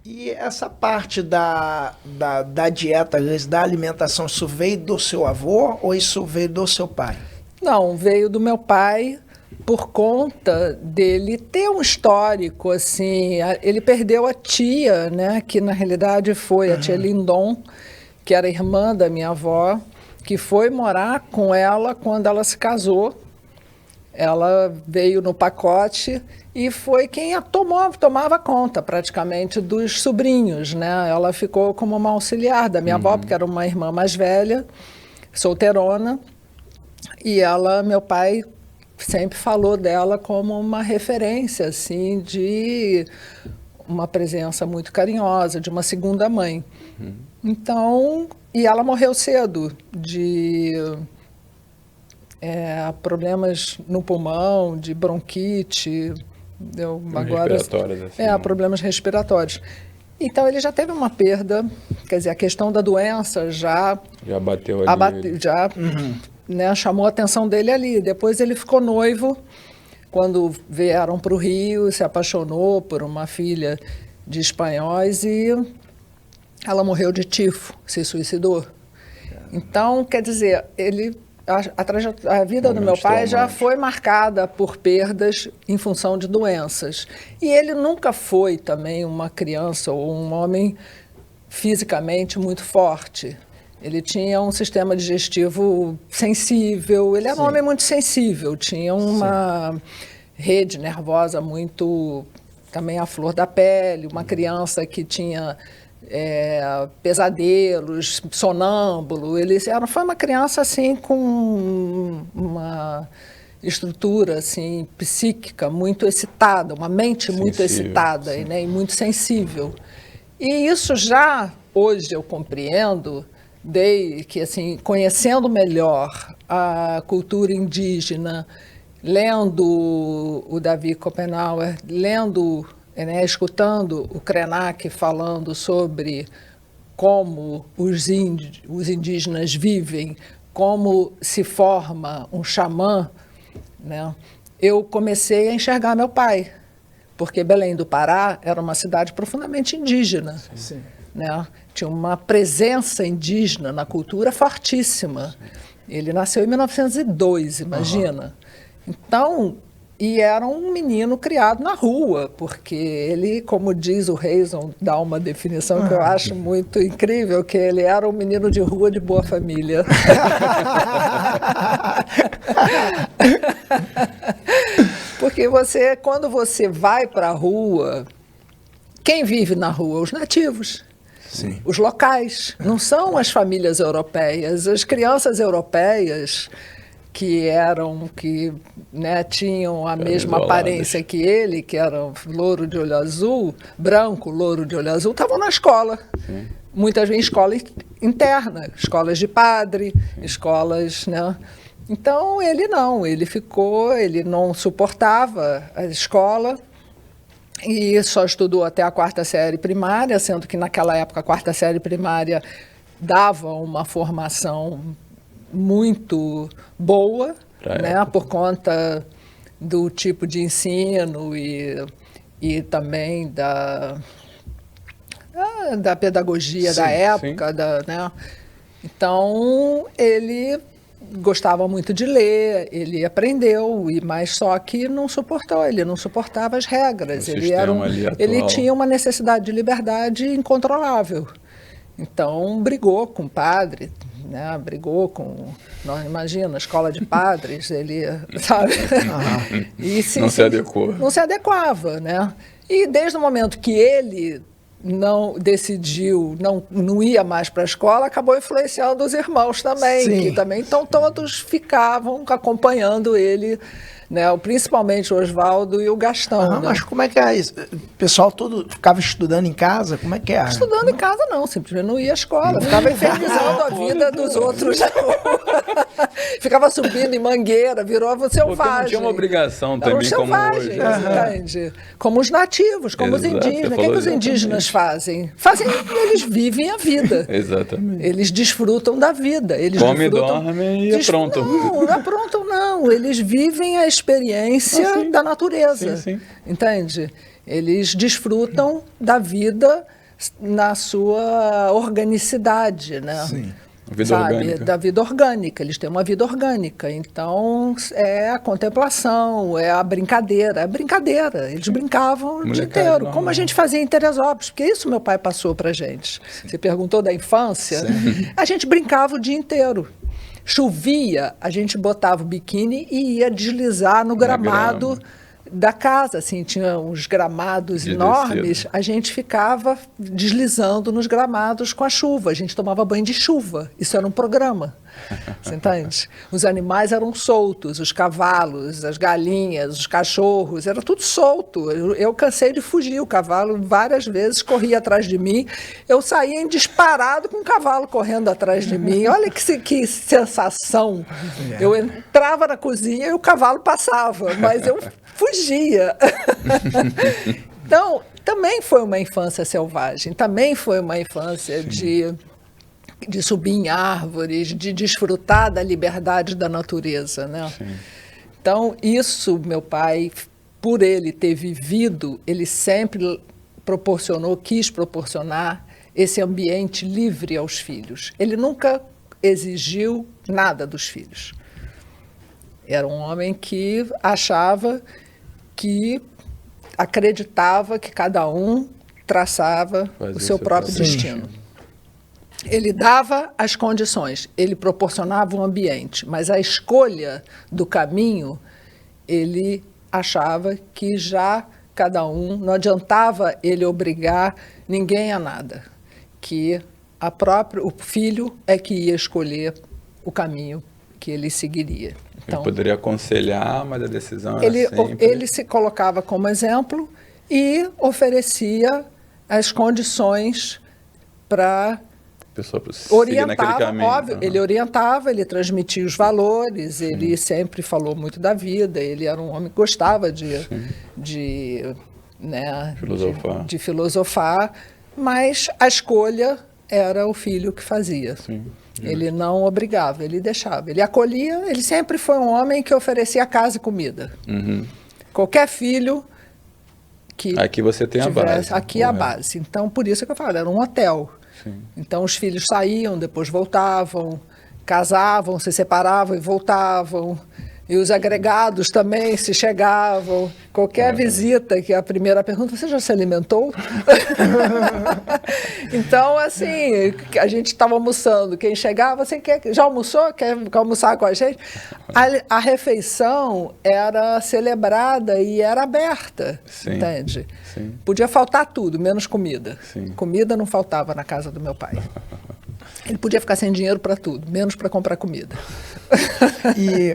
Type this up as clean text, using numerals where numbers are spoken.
E essa parte da dieta, da alimentação, isso veio do seu avô ou isso veio do seu pai? Não, veio do meu pai por conta dele ter um histórico, assim, ele perdeu a tia, né, que na realidade foi a tia Lindon, que era irmã da minha avó, que foi morar com ela quando ela se casou. Ela veio no pacote e foi quem tomava conta praticamente dos sobrinhos, né? Ela ficou como uma auxiliar da minha avó, porque era uma irmã mais velha, solteirona, e meu pai sempre falou dela como uma referência, assim, de uma presença muito carinhosa, de uma segunda mãe. Então, e ela morreu cedo de problemas no pulmão, de bronquite, respiratórios, assim. Problemas respiratórios. Então ele já teve uma perda, quer dizer, a questão da doença já bateu ali. Né, chamou a atenção dele ali. Depois ele ficou noivo, quando vieram para o Rio, se apaixonou por uma filha de espanhóis e ela morreu de tifo, se suicidou. Então, quer dizer, a vida do meu pai já foi marcada por perdas em função de doenças. E ele nunca foi também uma criança ou um homem fisicamente muito forte. Ele tinha um sistema digestivo sensível, ele era um homem muito sensível, tinha uma rede nervosa muito, também à flor da pele, uma criança que tinha pesadelos, sonâmbulo. Foi uma criança assim com uma estrutura assim psíquica muito excitada, uma mente muito excitada e muito sensível. E isso já hoje eu compreendo, que assim, conhecendo melhor a cultura indígena, lendo o Davi Copenhauer, escutando o Krenak falando sobre como os indígenas vivem, como se forma um xamã, né? Eu comecei a enxergar meu pai, porque Belém do Pará era uma cidade profundamente indígena. Né? Tinha uma presença indígena na cultura fortíssima. Ele nasceu em 1902, imagina. Então, e era um menino criado na rua, porque ele, como diz o Reison, dá uma definição que eu acho muito incrível, que ele era um menino de rua de boa família. Porque quando você vai para a rua, quem vive na rua? Os nativos. Sim. Os locais, não são as famílias europeias. As crianças europeias que tinham a mesma aparência que ele, que eram louro de olho azul, branco, louro de olho azul, estavam na escola. Muitas vezes escola interna, escolas de padre, escolas, né? Então ele não suportava a escola, e só estudou até a 4ª série primária, sendo que naquela época a 4ª série primária dava uma formação muito boa, né, por conta do tipo de ensino e também da pedagogia da época. Né? Então, ele gostava muito de ler, ele aprendeu, mas só que ele não suportava as regras. Ele tinha uma necessidade de liberdade incontrolável. Então, brigou com o padre, né? Imagina, escola de padres, ele, sabe? Não se adequou. Não se adequava, né? E desde o momento que ele não decidiu, não ia mais para a escola, acabou influenciando os irmãos também, que também, então todos ficavam acompanhando ele, né? Principalmente o Oswaldo e o Gastão. Né? Mas como é que é isso? O pessoal todo ficava estudando em casa? Como é que é? Estudando em casa não, simplesmente não ia à escola, ficava infernizando a vida dos outros. Ficava subindo em mangueira, virou selvagem. Não tinha uma obrigação também como hoje. Entende? Como os nativos, como os indígenas. O que os indígenas fazem? Eles vivem a vida. Exatamente. Eles desfrutam da vida. Eles come, dorme e é pronto. Não é pronto não. Eles vivem a experiência da natureza. Sim. Entende? Eles desfrutam da vida na sua organicidade, né? Sim. Vida orgânica. Da vida orgânica. Eles têm uma vida orgânica. Então, é a contemplação, é a brincadeira. É brincadeira. Eles brincavam o dia inteiro, normal. como a gente fazia em Teresópolis, porque isso meu pai passou para gente. Sim. Você perguntou da infância. Sim. A gente brincava o dia inteiro. Chovia, a gente botava o biquíni e ia deslizar no gramado da casa, assim, tinha uns gramados enormes, a gente ficava deslizando nos gramados com a chuva, a gente tomava banho de chuva, isso era um programa, você entende? Os animais eram soltos, os cavalos, as galinhas, os cachorros, era tudo solto, eu cansei de fugir, o cavalo várias vezes corria atrás de mim, eu saía em disparado com o cavalo correndo atrás de mim, olha que sensação, eu entrava na cozinha e o cavalo passava, mas eu fugia. Então, também foi uma infância selvagem, também foi uma infância de subir em árvores, de desfrutar da liberdade da natureza, né? Sim. Então, isso, meu pai, por ele ter vivido, ele sempre quis proporcionar esse ambiente livre aos filhos. Ele nunca exigiu nada dos filhos. Era um homem que acreditava que cada um traçava o seu próprio destino. Ele dava as condições, ele proporcionava um ambiente, mas a escolha do caminho, ele achava que já cada um, não adiantava ele obrigar ninguém a nada, que o filho é que ia escolher o caminho que ele seguiria. Então, ele poderia aconselhar, mas a decisão era sempre... Ele se colocava como exemplo e oferecia as condições para orientar, óbvio, ele orientava, ele transmitia os valores, ele sempre falou muito da vida, ele era um homem que gostava de filosofar, mas a escolha era o filho que fazia. Sim. Ele não obrigava, ele deixava. Ele acolhia, ele sempre foi um homem que oferecia casa e comida. Uhum. Qualquer filho que aqui você tem tivesse, a base. Aqui é a base. Então, por isso que eu falo, era um hotel. Sim. Então, os filhos saíam, depois voltavam, casavam, se separavam e voltavam. E os agregados também se chegavam. Qualquer visita, que é a primeira pergunta, você já se alimentou? Então, assim, a gente estava almoçando. Quem chegava, você já almoçou? Quer almoçar com a gente? A refeição era celebrada e era aberta, sim, entende? Sim. Podia faltar tudo, menos comida. Sim. Comida não faltava na casa do meu pai. Ele podia ficar sem dinheiro para tudo, menos para comprar comida. E